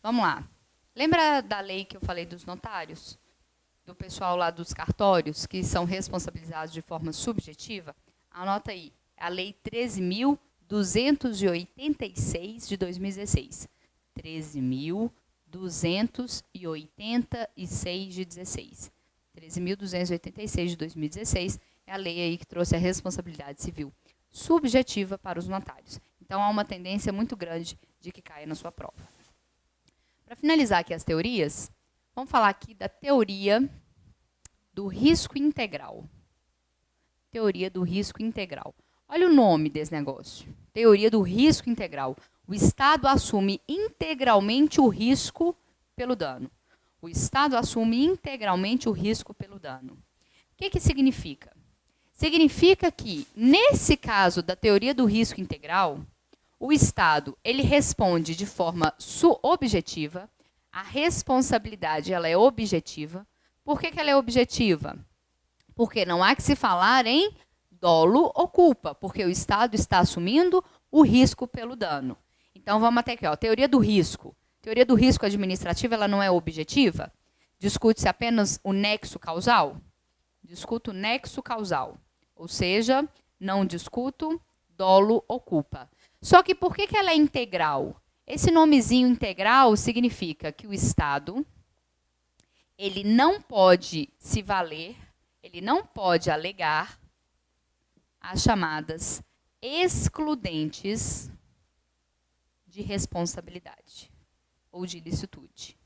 Vamos lá. Lembra da lei que eu falei dos notários? Do pessoal lá dos cartórios, que são responsabilizados de forma subjetiva? Anota aí. A lei 13.286 de 2016. 13.286 de 16. 13.286 de 2016 é a lei aí que trouxe a responsabilidade civil subjetiva para os notários. Então, há uma tendência muito grande de que caia na sua prova. Para finalizar aqui as teorias, vamos falar aqui da teoria do risco integral. Teoria do risco integral. Olha o nome desse negócio. Teoria do risco integral. O Estado assume integralmente o risco pelo dano. O Estado assume integralmente o risco pelo dano. O que significa? Significa que, nesse caso da teoria do risco integral, o Estado ele responde de forma objetiva. A responsabilidade ela é objetiva. Por que ela é objetiva? Porque não há que se falar em dolo ou culpa, porque o Estado está assumindo o risco pelo dano. Então, vamos até aqui, ó, teoria do risco. Teoria do risco administrativo ela não é objetiva? Discute-se apenas o nexo causal? Discuto o nexo causal. Ou seja, não discuto dolo ou culpa. Só que por que ela é integral? Esse nomezinho integral significa que o Estado ele não pode se valer, ele não pode alegar as chamadas excludentes de responsabilidade ou de ilicitude.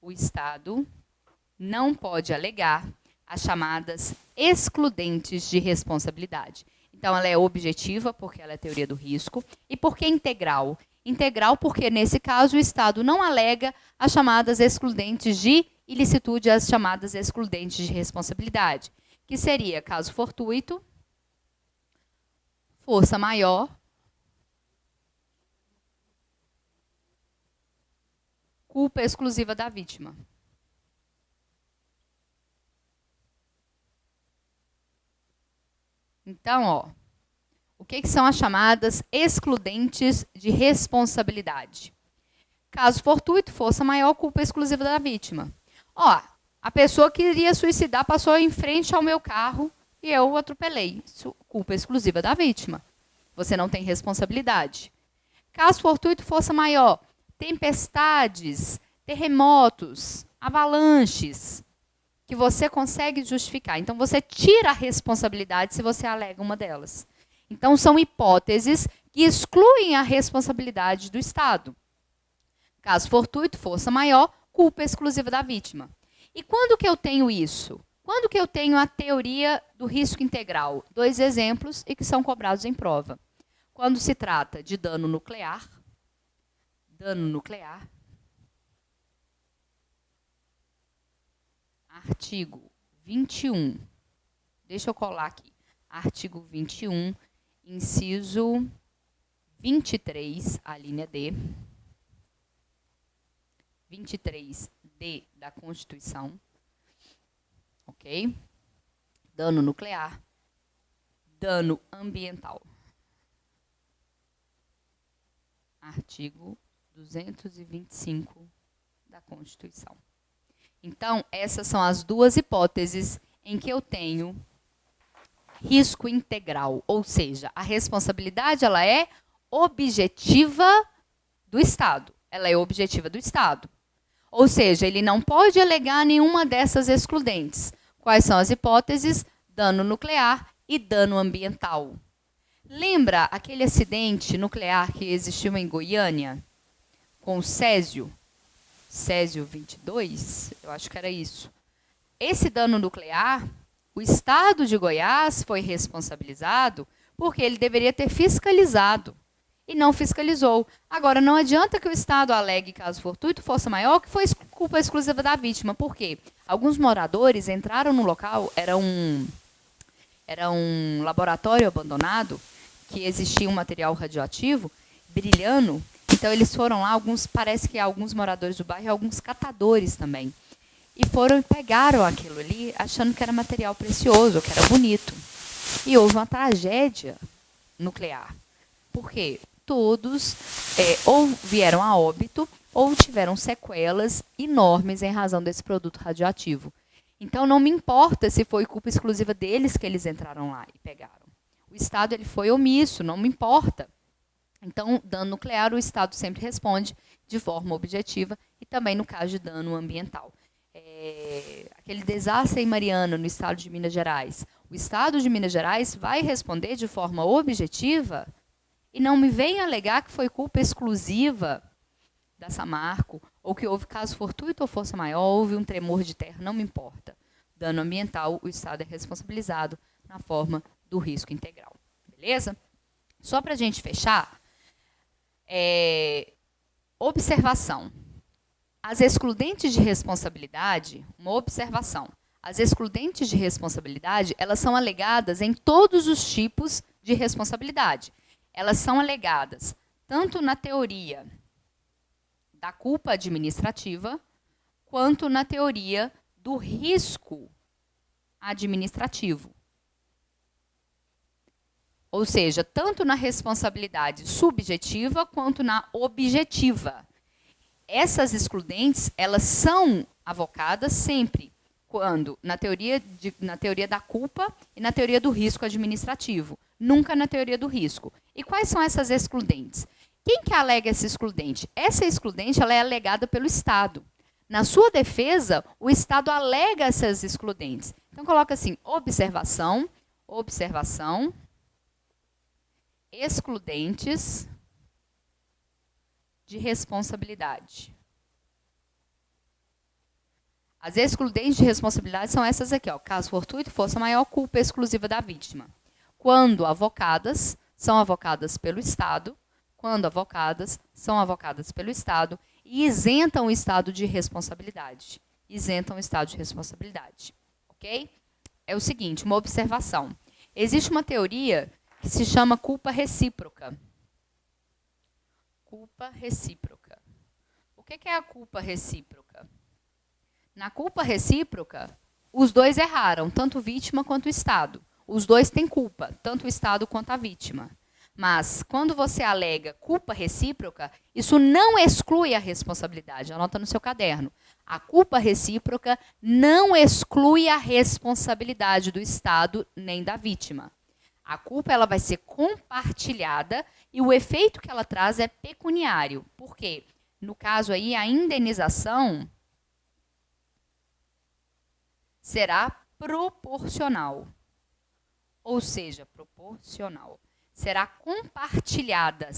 O Estado não pode alegar as chamadas excludentes de responsabilidade. Então, ela é objetiva, porque ela é teoria do risco. E por que integral? Integral porque, nesse caso, o Estado não alega as chamadas excludentes de ilicitude, as chamadas excludentes de responsabilidade, que seria caso fortuito, força maior, culpa exclusiva da vítima. Então, ó, o que são as chamadas excludentes de responsabilidade? Caso fortuito, força maior, culpa exclusiva da vítima. Ó, a pessoa que iria suicidar passou em frente ao meu carro e eu o atropelei. Isso, culpa exclusiva da vítima. Você não tem responsabilidade. Caso fortuito, força maior, tempestades, terremotos, avalanches, que você consegue justificar. Então, você tira a responsabilidade se você alega uma delas. Então, são hipóteses que excluem a responsabilidade do Estado. Caso fortuito, força maior, culpa exclusiva da vítima. E quando que eu tenho isso? Quando que eu tenho a teoria do risco integral? 2 exemplos e que são cobrados em prova. Quando se trata de dano nuclear, artigo 21, deixa eu colar aqui, artigo 21, inciso 23, a linha D, 23D da Constituição, ok? Dano nuclear, dano ambiental. Artigo 225 da Constituição. Então, essas são as 2 hipóteses em que eu tenho risco integral, ou seja, a responsabilidade ela é objetiva do Estado. Ela é objetiva do Estado. Ou seja, ele não pode alegar nenhuma dessas excludentes. Quais são as hipóteses? Dano nuclear e dano ambiental. Lembra aquele acidente nuclear que existiu em Goiânia com o Césio? Césio 22, eu acho que era isso. Esse dano nuclear, o Estado de Goiás foi responsabilizado porque ele deveria ter fiscalizado e não fiscalizou. Agora, não adianta que o Estado alegue caso fortuito, força maior, que foi culpa exclusiva da vítima. Por quê? Alguns moradores entraram no local, era um laboratório abandonado, que existia um material radioativo brilhando. Então, eles foram lá, parece que alguns moradores do bairro e alguns catadores também. E foram e pegaram aquilo ali, achando que era material precioso, que era bonito. E houve uma tragédia nuclear. Por quê? todos ou vieram a óbito ou tiveram sequelas enormes em razão desse produto radioativo. Então, não me importa se foi culpa exclusiva deles que eles entraram lá e pegaram. O Estado ele foi omisso, não me importa. Então, dano nuclear, o Estado sempre responde de forma objetiva e também no caso de dano ambiental. Aquele desastre em Mariana, no estado de Minas Gerais. O Estado de Minas Gerais vai responder de forma objetiva e não me venha alegar que foi culpa exclusiva da Samarco, ou que houve caso fortuito ou força maior, houve um tremor de terra, não me importa. Dano ambiental, o Estado é responsabilizado na forma do risco integral. Beleza? Só para a gente fechar, observação. As excludentes de responsabilidade, uma observação. As excludentes de responsabilidade, elas são alegadas em todos os tipos de responsabilidade. Elas são alegadas tanto na teoria da culpa administrativa, quanto na teoria do risco administrativo. Ou seja, tanto na responsabilidade subjetiva, quanto na objetiva. Essas excludentes, elas são avocadas sempre quando na teoria da culpa e na teoria do risco administrativo, nunca na teoria do risco. E quais são essas excludentes? Quem que alega essa excludente? Essa excludente ela é alegada pelo Estado. Na sua defesa, o Estado alega essas excludentes. Então, coloca assim, observação, excludentes de responsabilidade. As excludentes de responsabilidade são essas aqui, ó, caso fortuito, força maior, culpa exclusiva da vítima. Quando avocadas, são avocadas pelo Estado, quando avocadas, são avocadas pelo Estado e isentam o Estado de responsabilidade. Isentam o Estado de responsabilidade. Ok? É o seguinte, uma observação. Existe uma teoria que se chama culpa recíproca. Culpa recíproca. O que é a culpa recíproca? Na culpa recíproca, os dois erraram, tanto vítima quanto o Estado. Os dois têm culpa, tanto o Estado quanto a vítima. Mas, quando você alega culpa recíproca, isso não exclui a responsabilidade. Anota no seu caderno. A culpa recíproca não exclui a responsabilidade do Estado nem da vítima. A culpa ela vai ser compartilhada e o efeito que ela traz é pecuniário. Por quê? No caso aí, a indenização será proporcional. Ou seja, proporcional. Será compartilhada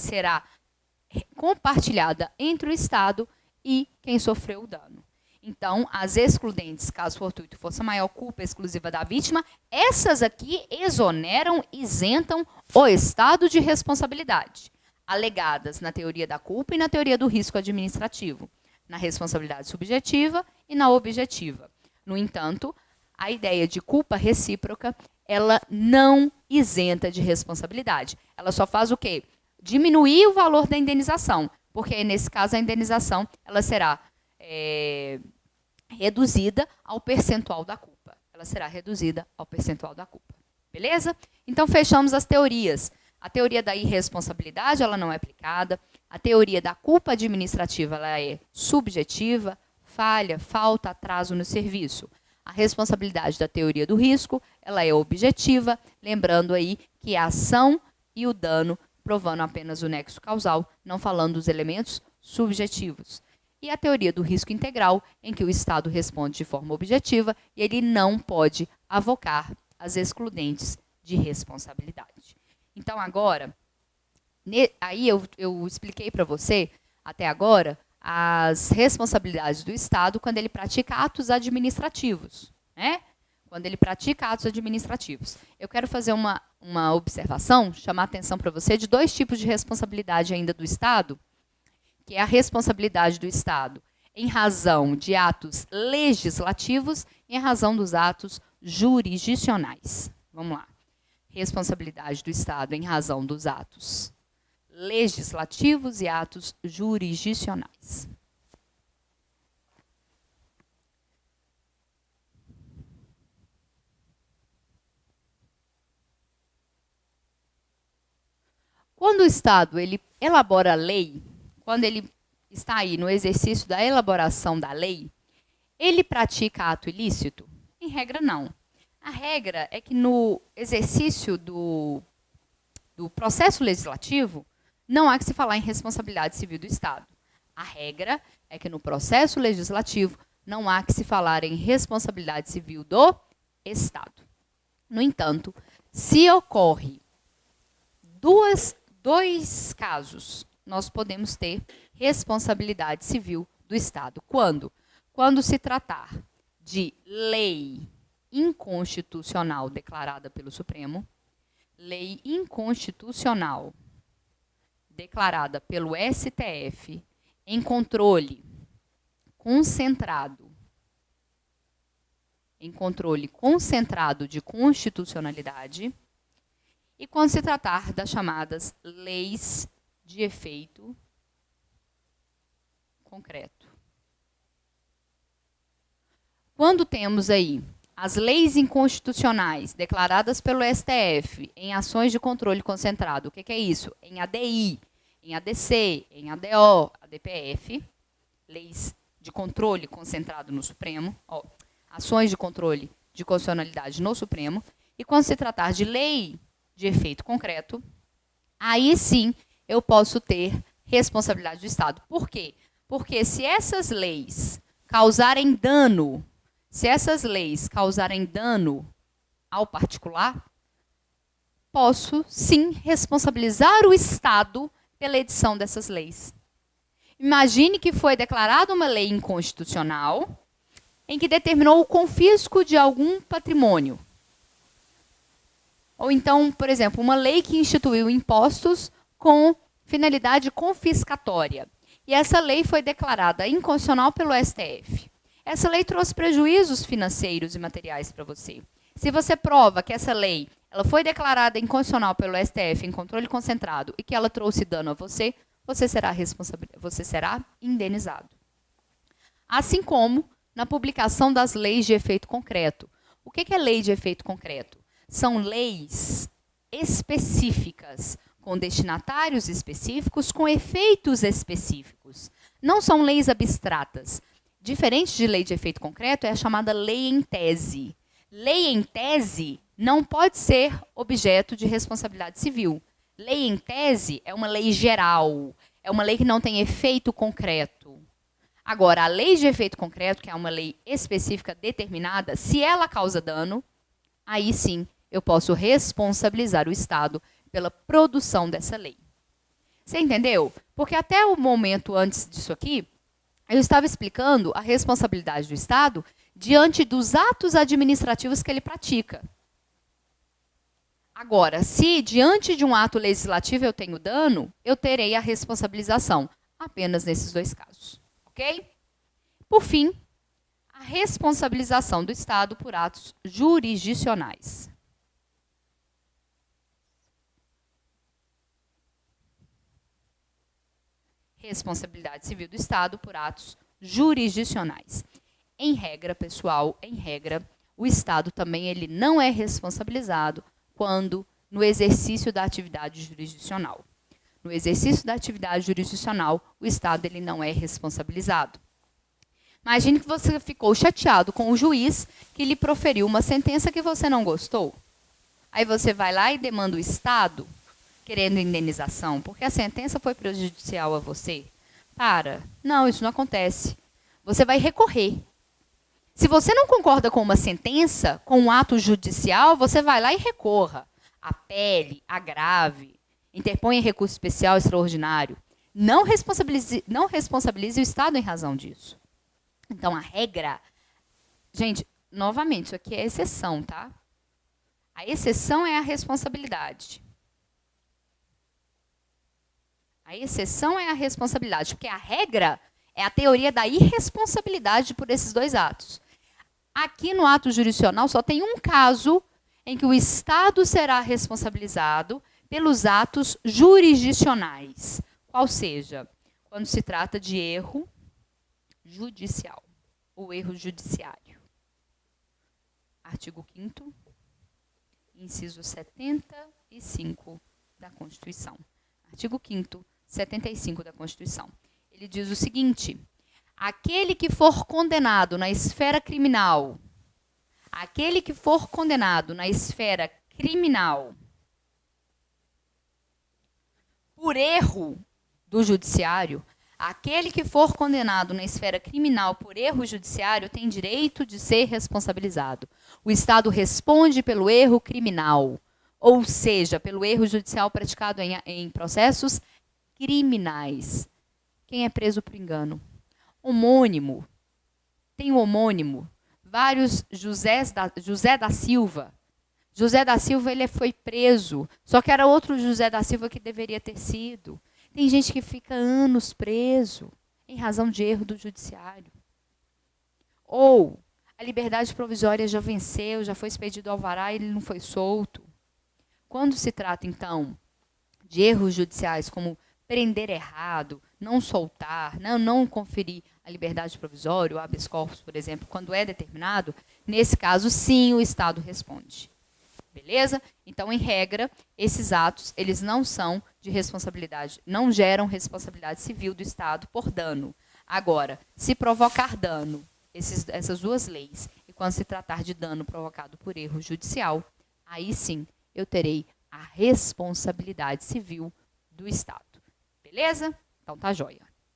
entre o Estado e quem sofreu o dano. Então, as excludentes, caso fortuito, força maior, culpa exclusiva da vítima, essas aqui exoneram, isentam o Estado de responsabilidade, alegadas na teoria da culpa e na teoria do risco administrativo, na responsabilidade subjetiva e na objetiva. No entanto, a ideia de culpa recíproca, ela não isenta de responsabilidade. Ela só faz o quê? Diminuir o valor da indenização, porque, nesse caso, a indenização ela será reduzida ao percentual da culpa. Ela será reduzida ao percentual da culpa. Beleza? Então, fechamos as teorias. A teoria da irresponsabilidade, ela não é aplicada. A teoria da culpa administrativa, ela é subjetiva, falha, falta, atraso no serviço. A responsabilidade da teoria do risco, ela é objetiva, lembrando aí que a ação e o dano provando apenas o nexo causal, não falando dos elementos subjetivos. E a teoria do risco integral, em que o Estado responde de forma objetiva e ele não pode avocar as excludentes de responsabilidade. Então, agora, aí eu expliquei para você, até agora, as responsabilidades do Estado quando ele pratica atos administrativos, né? Quando ele pratica atos administrativos. Eu quero fazer uma observação, chamar a atenção para você de dois tipos de responsabilidade ainda do Estado, que é a responsabilidade do Estado em razão de atos legislativos e em razão dos atos jurisdicionais. Vamos lá. Responsabilidade do Estado em razão dos atos legislativos e atos jurisdicionais. Quando o Estado ele elabora a lei, quando ele está aí no exercício da elaboração da lei, ele pratica ato ilícito? Em regra, não. A regra é que no exercício do processo legislativo, não há que se falar em responsabilidade civil do Estado. A regra é que no processo legislativo não há que se falar em responsabilidade civil do Estado. No entanto, se ocorre dois casos, nós podemos ter responsabilidade civil do Estado. Quando? Quando se tratar de lei inconstitucional declarada pelo Supremo, lei inconstitucional declarada pelo STF em controle concentrado de constitucionalidade, e quando se tratar das chamadas leis de efeito concreto. Quando temos aí as leis inconstitucionais declaradas pelo STF em ações de controle concentrado, o que é isso? Em ADI, em ADC, em ADO, ADPF, leis de controle concentrado no Supremo, ações de controle de constitucionalidade no Supremo, e quando se tratar de lei de efeito concreto, aí sim eu posso ter responsabilidade do Estado. Por quê? Porque se essas leis causarem dano ao particular, posso sim responsabilizar o Estado pela edição dessas leis. Imagine que foi declarada uma lei inconstitucional em que determinou o confisco de algum patrimônio. Ou então, por exemplo, uma lei que instituiu impostos com finalidade confiscatória. E essa lei foi declarada inconstitucional pelo STF. Essa lei trouxe prejuízos financeiros e materiais para você. Se você prova que essa lei ela foi declarada inconstitucional pelo STF em controle concentrado e que ela trouxe dano a você, você será indenizado. Assim como na publicação das leis de efeito concreto. O que é lei de efeito concreto? São leis específicas, com destinatários específicos, com efeitos específicos. Não são leis abstratas. Diferente de lei de efeito concreto, é a chamada lei em tese. Lei em tese não pode ser objeto de responsabilidade civil. Lei em tese é uma lei geral, é uma lei que não tem efeito concreto. Agora, a lei de efeito concreto, que é uma lei específica determinada, se ela causa dano, aí sim eu posso responsabilizar o Estado pela produção dessa lei. Você entendeu? Porque até o momento antes disso aqui, eu estava explicando a responsabilidade do Estado diante dos atos administrativos que ele pratica. Agora, se diante de um ato legislativo eu tenho dano, eu terei a responsabilização apenas nesses dois casos. Ok? Por fim, a responsabilização do Estado por atos jurisdicionais. Responsabilidade civil do Estado por atos jurisdicionais. Em regra, pessoal, o Estado também ele não é responsabilizado quando no exercício da atividade jurisdicional. No exercício da atividade jurisdicional, o Estado ele não é responsabilizado. Imagine que você ficou chateado com o juiz que lhe proferiu uma sentença que você não gostou. Aí você vai lá e demanda o Estado querendo indenização, porque a sentença foi prejudicial a você. Não, isso não acontece. Você vai recorrer. Se você não concorda com uma sentença, com um ato judicial, você vai lá e recorra. Apele, agrave, interponha recurso especial extraordinário. Não responsabilize o Estado em razão disso. Então, a regra... Gente, novamente, isso aqui é exceção, tá? A exceção é a responsabilidade. A exceção é a responsabilidade, porque a regra é a teoria da irresponsabilidade por esses dois atos. Aqui no ato jurisdicional só tem um caso em que o Estado será responsabilizado pelos atos jurisdicionais. Qual seja? Quando se trata de erro judicial ou erro judiciário. Artigo 5º, inciso 75 da Constituição. Artigo 5º, 75 da Constituição. Ele diz o seguinte: aquele que for condenado na esfera criminal, por erro do judiciário, aquele que for condenado na esfera criminal por erro judiciário tem direito de ser responsabilizado. O Estado responde pelo erro criminal, ou seja, pelo erro judicial praticado em processos criminais. Quem é preso por engano? Homônimo. Tem o homônimo. Vários José da Silva. José da Silva ele foi preso, só que era outro José da Silva que deveria ter sido. Tem gente que fica anos preso em razão de erro do judiciário. Ou a liberdade provisória já venceu, já foi expedido ao alvará e ele não foi solto. Quando se trata, então, de erros judiciais como prender errado, não soltar, não conferir a liberdade provisória, o habeas corpus, por exemplo, quando é determinado, nesse caso, sim, o Estado responde. Beleza? Então, em regra, esses atos, eles não são de responsabilidade, não geram responsabilidade civil do Estado por dano. Agora, se provocar dano, essas duas leis, e quando se tratar de dano provocado por erro judicial, aí sim eu terei a responsabilidade civil do Estado. Beleza? Então tá joia.